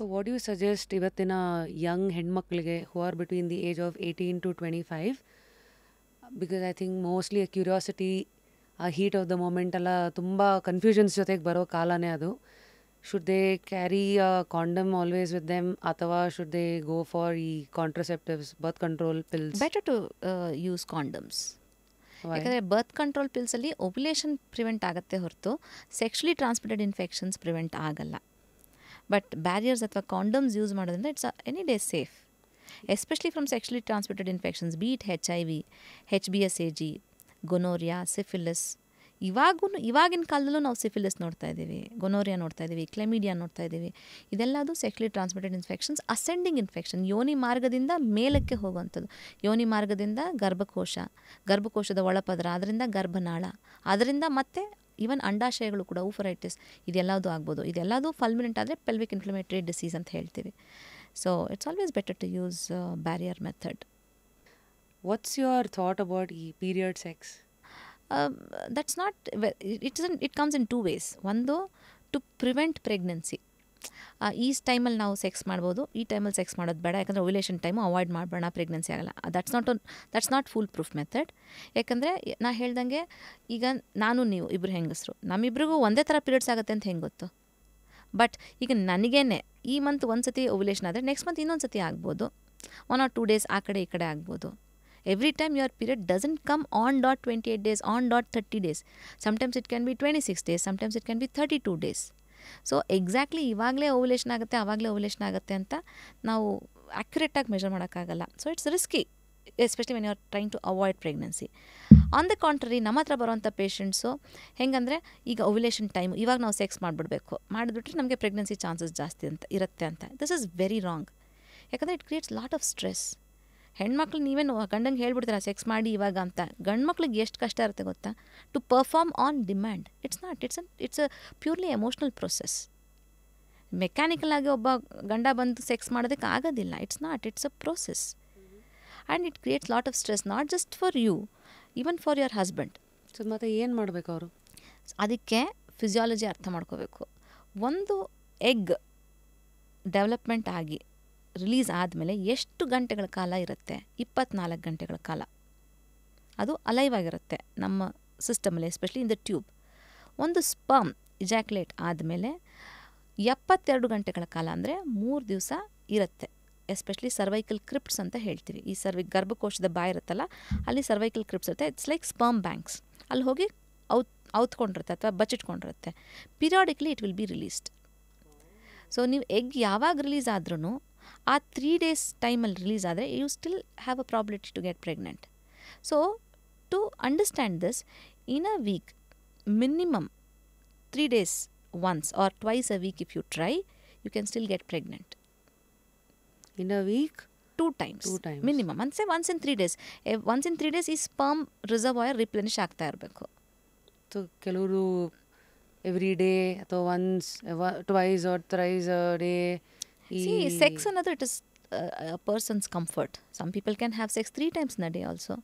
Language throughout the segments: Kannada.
ಸೊ ವಾಟ್ ಯು ಸಜೆಸ್ಟ್ ಇವತ್ತಿನ ಯಂಗ್ ಹೆಣ್ಮಕ್ಳಿಗೆ who are between the age of 18 to 25? Because I think mostly curiosity, ಆ ಹೀಟ್ ಆಫ್ ದ ಮೂಮೆಂಟ್ ಎಲ್ಲ ತುಂಬ ಕನ್ಫ್ಯೂಷನ್ಸ್ ಜೊತೆಗೆ ಬರೋ ಕಾಲನೇ ಅದು. Should they carry condom always with them, ಅಥವಾ ಶುಡ್ ದೇ ಗೋ ಫಾರ್ ಈ contraceptives, birth control pills? Better to use condoms. ಯಾಕಂದರೆ ಬರ್ತ್ ಕಂಟ್ರೋಲ್ ಪಿಲ್ಸಲ್ಲಿ ಓವ್ಯುಲೇಷನ್ ಪ್ರಿವೆಂಟ್ ಆಗುತ್ತೆ ಹೊರತು ಸೆಕ್ಷುಲಿ ಟ್ರಾನ್ಸ್ಮಿಟೆಡ್ ಇನ್ಫೆಕ್ಷನ್ಸ್ ಪ್ರಿವೆಂಟ್ ಆಗಲ್ಲ. ಬಟ್ ಬ್ಯಾರಿಯರ್ಸ್ ಅಥವಾ ಕಾಂಡಮ್ಸ್ ಯೂಸ್ ಮಾಡೋದ್ರಿಂದ it's any day safe, especially from sexually transmitted infections, be it HIV, HBsAg, gonorrhoea, syphilis. ಇವಾಗಿನ ಕಾಲದಲ್ಲೂ ನಾವು ಸಿಫಿಲಿಸ್ ನೋಡ್ತಾ ಇದ್ದೀವಿ, ಗೊನೋರಿಯಾ ನೋಡ್ತಾ ಇದ್ದೀವಿ, ಕ್ಲೆಮಿಡಿಯಾ ನೋಡ್ತಾ ಇದ್ದೀವಿ. ಇದೆಲ್ಲದು sexually transmitted infections, ascending infection, ಯೋನಿ ಮಾರ್ಗದಿಂದ ಮೇಲಕ್ಕೆ ಹೋಗುವಂಥದ್ದು. ಯೋನಿ ಮಾರ್ಗದಿಂದ ಗರ್ಭಕೋಶದ ಒಳಪದರ, ಅದರಿಂದ ಗರ್ಭನಾಳ, ಅದರಿಂದ ಮತ್ತೆ ಈವನ್ ಅಂಡಾಶಯಗಳು ಕೂಡ, ಊಫರೈಟಿಸ್, ಇದೆಲ್ಲದು ಆಗ್ಬೋದು. ಇದೆಲ್ಲದು ಫಲ್ಮಿನೆಂಟ್ ಆದರೆ ಪೆಲ್ವಿಕ್ ಇನ್ಫ್ಲಮೇಟರಿ ಡಿಸೀಸ್ ಅಂತ ಹೇಳ್ತೀವಿ. So it's always better to use barrier method. What's your thought about ಈ period sex? That's not, it comes in two ways. ಒಂದು, ಟು ಪ್ರಿವೆಂಟ್ ಪ್ರೆಗ್ನೆನ್ಸಿ. ಈ ಟೈಮಲ್ಲಿ ನಾವು ಸೆಕ್ಸ್ ಮಾಡ್ಬೋದು, ಈ ಟೈಮಲ್ಲಿ ಸೆಕ್ಸ್ ಮಾಡೋದು ಬೇಡ, ಯಾಕಂದರೆ ಓವ್ಯುಲೇಷನ್ ಟೈಮು ಅವಾಯ್ಡ್ ಮಾಡಬೇಡ, ಪ್ರೆಗ್ನೆನ್ಸಿ ಆಗಲ್ಲ. That's not full proof method. ಯಾಕಂದರೆ ನಾ ಹೇಳ್ದಂಗೆ, ಈಗ ನಾನು ನೀವು ಇಬ್ಬರು ಹೆಂಗಸರು, ನಮ್ಮಿಬ್ರಿಗೂ ಒಂದೇ ಥರ ಪೀರಿಯಡ್ಸ್ ಆಗುತ್ತೆ ಅಂತ ಹೆಂಗೆ ಗೊತ್ತು? ಬಟ್ ಈಗ ನನಗೇನೆ ಈ ಮಂತ್ ಒಂದು ಸತಿ ಓವ್ಯುಲೇಷನ್ ಆದರೆ ನೆಕ್ಸ್ಟ್ ಮಂತ್ ಇನ್ನೊಂದು ಸತಿ ಆಗ್ಬೋದು, 1 or 2 days ಆ ಕಡೆ ಈ ಕಡೆ ಆಗ್ಬೋದು. Every time your period doesn't come on dot 28 days, on dot 30 days. Sometimes it can be 26 days, sometimes it can be 32 days. So exactly ಇವಾಗಲೇ ಓವ್ಯುಲೇಷನ್ ಆಗುತ್ತೆ, ಆವಾಗಲೇ ಓವ್ಯುಲೇಷನ್ ಆಗುತ್ತೆ ಅಂತ ನಾವು ಆ್ಯಕ್ಯುರೇಟಾಗಿ ಮೆಷರ್ ಮಾಡೋಕ್ಕಾಗಲ್ಲ. So it's risky, especially when you are trying to avoid pregnancy. On the contrary, ನಮ್ಮ ಹತ್ರ ಬರೋವಂಥ ಪೇಷಂಟ್ಸು ಹೆಂಗಂದರೆ, ಈಗ ಓವ್ಯುಲೇಷನ್ ಟೈಮ್ ಇವಾಗ ನಾವು ಸೆಕ್ಸ್ ಮಾಡಿಬಿಟ್ರೆ ನಮಗೆ ಪ್ರೆಗ್ನೆನ್ಸಿ ಚಾನ್ಸಸ್ ಜಾಸ್ತಿ ಅಂತ ಇರುತ್ತೆ ಅಂತ. This is very wrong. ಯಾಕಂದರೆ it creates lot of stress. ಹೆಣ್ಮಕ್ಳು ನೀವೇನು ಗಂಡಂಗೆ ಹೇಳ್ಬಿಡ್ತೀರ ಸೆಕ್ಸ್ ಮಾಡಿ ಇವಾಗ ಅಂತ, ಗಂಡು ಮಕ್ಳಿಗೆ ಎಷ್ಟು ಕಷ್ಟ ಇರುತ್ತೆ ಗೊತ್ತಾ? To perform on demand. It's a purely emotional process. Mechanical ಆಗಿ ಒಬ್ಬ ಗಂಡ ಬಂದು ಸೆಕ್ಸ್ ಮಾಡೋದಕ್ಕೆ ಆಗೋದಿಲ್ಲ. It's a process. And it creates lot of stress, not just for you, even for your husband. So ಮತ್ತು ಏನು ಮಾಡಬೇಕು ಅವರು? ಅದಕ್ಕೆ ಫಿಸಿಯಾಲಜಿ ಅರ್ಥ ಮಾಡ್ಕೋಬೇಕು. ಒಂದು ಎಗ್ ಡೆವಲಪ್ಮೆಂಟ್ ಆಗಿ ರಿಲೀಸ್ ಆದಮೇಲೆ ಎಷ್ಟು ಗಂಟೆಗಳ ಕಾಲ ಇರುತ್ತೆ? 24 ಗಂಟೆಗಳ ಕಾಲ ಅದು ಅಲೈವ್ ಆಗಿರುತ್ತೆ ನಮ್ಮ ಸಿಸ್ಟಮಲ್ಲಿ, ಎಸ್ಪೆಷಲಿ ಇನ್ ದ ಟ್ಯೂಬ್. ಒಂದು ಸ್ಪರ್ಮ್ ಇಜಾಕ್ಯುಲೇಟ್ ಆದಮೇಲೆ 72 ಗಂಟೆಗಳ ಕಾಲ, ಅಂದರೆ 3 ದಿವಸ ಇರುತ್ತೆ. ಎಸ್ಪೆಷಲಿ ಸರ್ವೈಕಲ್ ಕ್ರಿಪ್ಟ್ಸ್ ಅಂತ ಹೇಳ್ತೀವಿ. ಈ ಗರ್ಭಕೋಶದ ಬಾಯಿ ಇರುತ್ತಲ್ಲ, ಅಲ್ಲಿ ಸರ್ವೈಕಲ್ ಕ್ರಿಪ್ಟ್ಸ್ ಇರುತ್ತೆ. It's like sperm banks. ಅಲ್ಲಿ ಹೋಗಿ ಔತ್ಕೊಂಡಿರುತ್ತೆ ಅಥವಾ ಬಚ್ಚಿಟ್ಕೊಂಡಿರುತ್ತೆ. Periodically it will be released. So ನೀವು ಎಗ್ ಯಾವಾಗ ರಿಲೀಸ್ ಆದ್ರೂ ಆ 3 days ಟೈಮಲ್ಲಿ ರಿಲೀಸ್ ಆದರೆ you still have a probability to get pregnant. So to understand this, in a week minimum 3 days once or twice a week if you try, you can still get pregnant. In a week? 2 times minimum. Once in 3 days. Once in 3 days ಈ ಸ್ಪರ್ಮ್ ರಿಸರ್ವಾಯರ್ ರಿಪ್ಲೆನಿಶ್ ಆಗ್ತಾ ಇರಬೇಕು. ಸೊ ಕೆಲವರು ಎವ್ರಿ ಡೇ ಅಥವಾ once, twice R thrice a day. See, sex another, it is a person's comfort. Some people can have sex 3 times in a day also.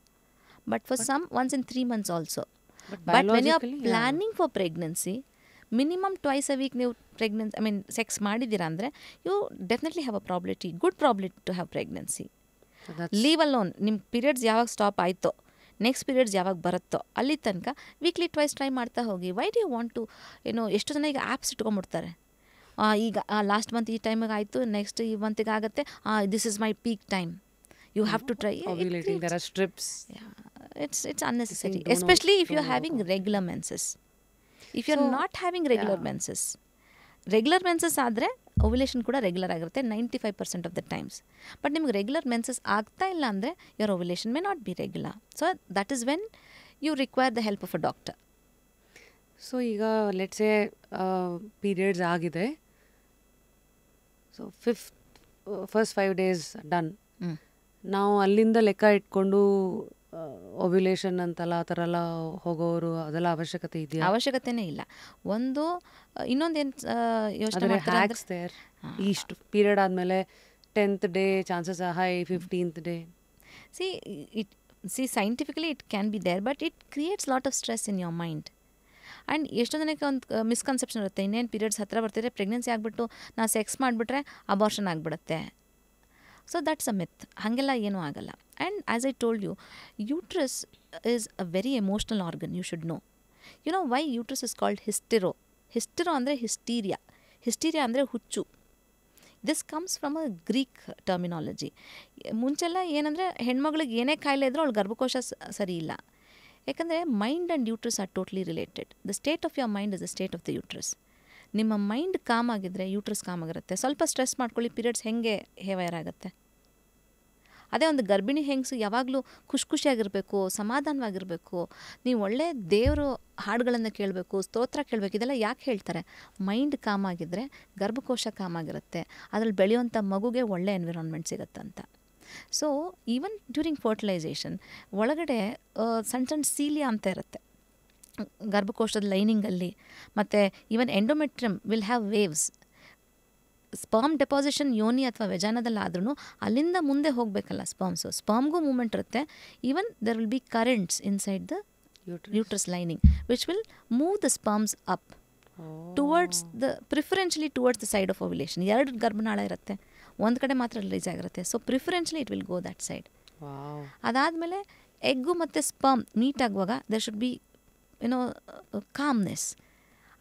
But for some, once in 3 months also. But when you are planning for pregnancy, minimum twice a week ನೀವು ಸೆಕ್ಸ್ ಮಾಡಿದ್ದೀರಾ ಅಂದರೆ you definitely have a probability, good probability to have pregnancy. Leave alone, ನಿಮ್ಮ ಪೀರಿಯಡ್ಸ್ ಯಾವಾಗ ಸ್ಟಾಪ್ ಆಯಿತೋ, ನೆಕ್ಸ್ಟ್ ಪೀರಿಯಡ್ಸ್ ಯಾವಾಗ ಬರುತ್ತೋ ಅಲ್ಲಿ ತನಕ ವೀಕ್ಲಿ ಟ್ವೈಸ್ ಟ್ರೈ ಮಾಡ್ತಾ ಹೋಗಿ. Why do you want to ಎಷ್ಟು ಜನ ಈಗ ಆ್ಯಪ್ಸ್ ಇಟ್ಕೊಂಡ್ಬಿಡ್ತಾರೆ. ಈಗ ಲಾಸ್ಟ್ ಮಂತ್ ಈ ಟೈಮಿಗೆ ಆಯಿತು, ನೆಕ್ಸ್ಟ್ ಈ ಮಂತಿಗೆ ಆಗುತ್ತೆ, this is my peak time, you have to try. It's unnecessary, especially if you're having regular menses. If you're not having regular menses ಆದರೆ ಓವ್ಯುಲೇಷನ್ ಕೂಡ ರೆಗ್ಯುಲರ್ ಆಗಿರುತ್ತೆ 95% ಆಫ್ ದ ಟೈಮ್ಸ್. ಬಟ್ ನಿಮ್ಗೆ ರೆಗ್ಯುಲರ್ ಮೆನ್ಸಸ್ ಆಗ್ತಾ ಇಲ್ಲ ಅಂದರೆ your ovulation may not be regular. So that is when you require the help of a doctor. So ಈಗ ಲೆಟ್ಸೇ ಪೀರಿಯಡ್ಸ್ ಆಗಿದೆ, ಸೊ ಫಸ್ಟ್ 5 days ಡನ್. ನಾವು ಅಲ್ಲಿಂದ ಲೆಕ್ಕ ಇಟ್ಕೊಂಡು ಓವ್ಯುಲೇಷನ್ ಅಂತಲ್ಲ ಆ ಥರ ಎಲ್ಲ ಹೋಗೋರು, ಅದೆಲ್ಲ ಅವಶ್ಯಕತೆ ಇದೆಯಾ? ಅವಶ್ಯಕತೆನೇ ಇಲ್ಲ. ಒಂದು ಇನ್ನೊಂದೇನು ಯೋಚನೆ ಮಾಡ್ತಾರೆ, ಇಷ್ಟು ಪೀರಿಯಡ್ ಆದಮೇಲೆ 10th day chances high, 15th day. See, scientifically it can be there, but it creates lot of stress in your mind. And ಎಷ್ಟೋ ಜನಕ್ಕೆ ಒಂದು ಮಿಸ್ಕನ್ಸೆಪ್ಷನ್ ಇರುತ್ತೆ, ಇನ್ನೇನು ಪೀರಿಯಡ್ಸ್ ಹತ್ತಿರ ಬರ್ತಿದ್ರೆ ಪ್ರೆಗ್ನೆನ್ಸಿ ಆಗಿಬಿಟ್ಟು ನಾ ಸೆಕ್ಸ್ ಮಾಡಿಬಿಟ್ರೆ ಅಬಾರ್ಷನ್ ಆಗಿಬಿಡುತ್ತೆ. So that's a myth. ಹಾಗೆಲ್ಲ ಏನೂ ಆಗಲ್ಲ. And as I told you, uterus is a very emotional organ, you should know. You know why uterus is called hystero? Hystero ಅಂದರೆ ಹಿಸ್ಟೀರಿಯಾ. ಹಿಸ್ಟೀರಿಯಾ ಅಂದರೆ ಹುಚ್ಚು. This comes from a Greek terminology. ಮುಂಚೆಲ್ಲ ಏನಂದರೆ ಹೆಣ್ಮಗಳಿಗೆ ಏನೇ ಕಾಯಿಲೆ ಇದ್ರೂ ಅವಳು ಗರ್ಭಕೋಶ ಸರಿ ಇಲ್ಲ. ಯಾಕಂದರೆ mind and uterus are totally related. The state of your mind is the state of the uterus. ನಿಮ್ಮ ಮೈಂಡ್ ಕಾಮ್ ಆಗಿದ್ದರೆ ಯೂಟ್ರಸ್ ಕಾಮ್ ಆಗಿರುತ್ತೆ. ಸ್ವಲ್ಪ ಸ್ಟ್ರೆಸ್ ಮಾಡ್ಕೊಳ್ಳಿ, ಪೀರಿಯಡ್ಸ್ ಹೆಂಗೆ ಹೇವೈರ್ ಆಗುತ್ತೆ. ಅದೇ ಒಂದು ಗರ್ಭಿಣಿ ಹೆಂಗಸು ಯಾವಾಗಲೂ ಖುಷಿಯಾಗಿರಬೇಕು, ಸಮಾಧಾನವಾಗಿರಬೇಕು, ನೀವು ಒಳ್ಳೆ ದೇವರು ಹಾಡುಗಳನ್ನು ಕೇಳಬೇಕು, ಸ್ತೋತ್ರ ಕೇಳಬೇಕು. ಇದೆಲ್ಲ ಯಾಕೆ ಹೇಳ್ತಾರೆ? ಮೈಂಡ್ ಕಾಮ್ ಆಗಿದ್ದರೆ ಗರ್ಭಕೋಶ ಕಾಮ್ ಆಗಿರುತ್ತೆ, ಅದರಲ್ಲಿ ಬೆಳೆಯುವಂಥ ಮಗುಗೆ ಒಳ್ಳೆ ಎನ್ವಿರಾನ್ಮೆಂಟ್ ಸಿಗುತ್ತಂತ. ಸೊ ಈವನ್ ಡ್ಯೂರಿಂಗ್ ಫರ್ಟಿಲೈಸೇಷನ್ ಒಳಗಡೆ ಸಣ್ಣ ಸಣ್ಣ ಸೀಲಿಯಾ ಅಂತ ಇರುತ್ತೆ ಗರ್ಭಕೋಶದ ಲೈನಿಂಗಲ್ಲಿ. ಮತ್ತು even endometrium will have waves. Sperm deposition ಯೋನಿ ಅಥವಾ ವೆಜಾನದಲ್ಲಿ ಆದ್ರೂ ಅಲ್ಲಿಂದ ಮುಂದೆ ಹೋಗಬೇಕಲ್ಲ ಸ್ಪರ್ಮ್ಸು. ಸ್ಪರ್ಮ್ಗೂ ಮೂಮೆಂಟ್ ಇರುತ್ತೆ. Even there will be currents inside the uterus lining which will move the sperms up towards the preferentially towards the side of ovulation. 2 ಗರ್ಭನಾಳ ಇರುತ್ತೆ, ಒಂದು ಕಡೆ ಮಾತ್ರ ರಿಲೀಸ್ ಆಗಿರುತ್ತೆ. So ಪ್ರಿಫರೆನ್ಷಿಯಲಿ it will go that side. ಅದಾದಮೇಲೆ ಎಗ್ಗು ಮತ್ತು ಸ್ಪರ್ಮ್ ಮೀಟ್ ಆಗುವಾಗ ದರ್ ಶುಡ್ ಬಿ ಏನೋ ಕಾಮ್ನೆಸ್.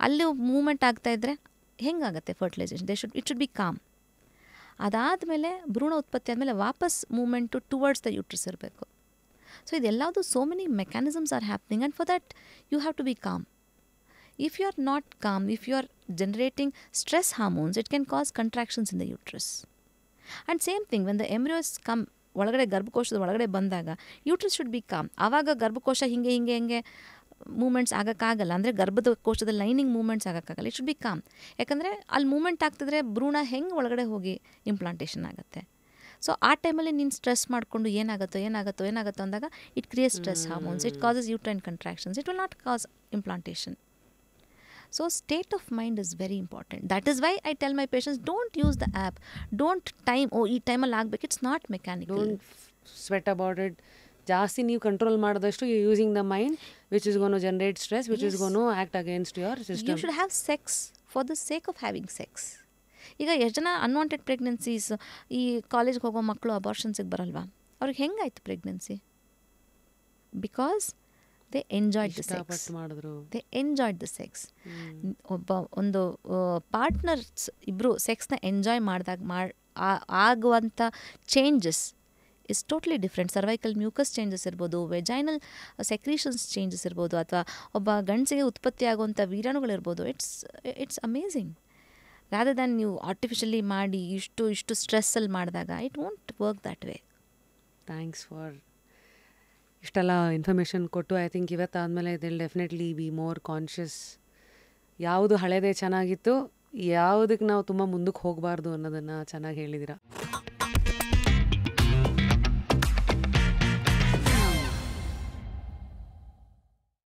ಅಲ್ಲಿ ಮೂಮೆಂಟ್ ಆಗ್ತಾಯಿದ್ರೆ ಹೆಂಗಾಗುತ್ತೆ fertilisation? It should be calm. ಅದಾದಮೇಲೆ ಭ್ರೂಣ ಉತ್ಪತ್ತಿ ಆದಮೇಲೆ ವಾಪಸ್ ಮೂಮೆಂಟು ಟುವರ್ಡ್ಸ್ ದ ಯೂಟ್ರಸ್ ಇರಬೇಕು. ಸೊ ಇದೆಲ್ಲದು so many mechanisms are happening and for that you have to be calm. If you are not calm, if you are generating stress hormones, it can cause contractions in the uterus. And same thing, when the embryos come, ಒಳಗಡೆ ಗರ್ಭಕೋಶದ ಒಳಗಡೆ ಬಂದಾಗ ಯೂಟ್ರಸ್ ಶುಡ್ ಬಿ ಕಾಮ್. ಆವಾಗ ಗರ್ಭಕೋಶ ಹಿಂಗೆ ಮೂಮೆಂಟ್ಸ್ ಆಗೋಕ್ಕಾಗಲ್ಲ. ಅಂದರೆ ಗರ್ಭದ ಕೋಶದ ಲೈನಿಂಗ್ ಮೂಮೆಂಟ್ಸ್ ಆಗೋಕ್ಕಾಗಲ್ಲ. It should be calm. ಯಾಕಂದರೆ ಅಲ್ಲಿ ಮೂಮೆಂಟ್ ಆಗ್ತಿದ್ರೆ ಭ್ರೂಣ ಹೆಂಗೆ ಒಳಗಡೆ ಹೋಗಿ ಇಂಪ್ಲಾಂಟೇಷನ್ ಆಗುತ್ತೆ. ಸೊ ಆ ಟೈಮಲ್ಲಿ ನೀನು ಸ್ಟ್ರೆಸ್ ಮಾಡಿಕೊಂಡು ಏನಾಗುತ್ತೋ ಅಂದಾಗ it creates stress hormones, it causes uterine contractions, it will not cause implantation. So state of mind is very important. That is why I tell my patients, don't use the app. Don't time, ಈ ಟೈಮಲ್ಲಿ ಆಗಬೇಕು. It's not mechanical. Don't sweat about it. ಜಾಸ್ತಿ ನೀವು ಕಂಟ್ರೋಲ್ ಮಾಡಿದಷ್ಟು you using the mind which is gonna generate stress, which is gonna act against your system. You should have sex for the sake of having sex. ಈಗ ಎಷ್ಟು ಜನ ಅನ್ವಾಂಟೆಡ್ ಪ್ರೆಗ್ನೆನ್ಸೀಸ್, ಈ ಕಾಲೇಜ್ಗೆ ಹೋಗೋ ಮಕ್ಕಳು ಅಬಾರ್ಷನ್ಸಿಗೆ ಬರಲ್ವಾ? ಅವ್ರಿಗೆ ಹೆಂಗಾಯ್ತು pregnancy? Because they enjoyed the sex. They enjoyed the sex. ಒಂದು ಪಾರ್ಟ್ನರ್ಸ್ ಇಬ್ಬರು ಸೆಕ್ಸ್ನ ಎಂಜಾಯ್ ಮಾಡಿದಾಗ ಆಗುವಂಥ changes is totally different. Cervical mucus changes ಇರ್ಬೋದು, ವೆಜೈನಲ್ ಸೆಕ್ರೀಷನ್ಸ್ ಚೇಂಜಸ್ ಇರ್ಬೋದು, ಅಥವಾ ಒಬ್ಬ ಗಂಡಸಿಗೆ ಉತ್ಪತ್ತಿ ಆಗುವಂಥ ವೀರಾಣುಗಳಿರ್ಬೋದು. It's amazing. ರಾದರ್ ದ್ಯಾನ್ ನೀವು ಆರ್ಟಿಫಿಷಿಯಲಿ ಮಾಡಿ ಇಷ್ಟು ಸ್ಟ್ರೆಸ್ಸಲ್ಲಿ ಮಾಡಿದಾಗ it won't work that way. Thanks for ಇಷ್ಟೆಲ್ಲ ಇನ್ಫಾರ್ಮೇಷನ್ ಕೊಟ್ಟು. ಐ ಥಿಂಕ್ ಇವತ್ತಾದಮೇಲೆ they'll definitely be more conscious. ಯಾವುದು ಹಳೇದೇ ಚೆನ್ನಾಗಿತ್ತು, ಯಾವುದಕ್ಕೆ ನಾವು ತುಂಬ ಮುಂದಕ್ಕೆ ಹೋಗಬಾರ್ದು ಅನ್ನೋದನ್ನು ಚೆನ್ನಾಗಿ ಹೇಳಿದ್ದೀರಾ.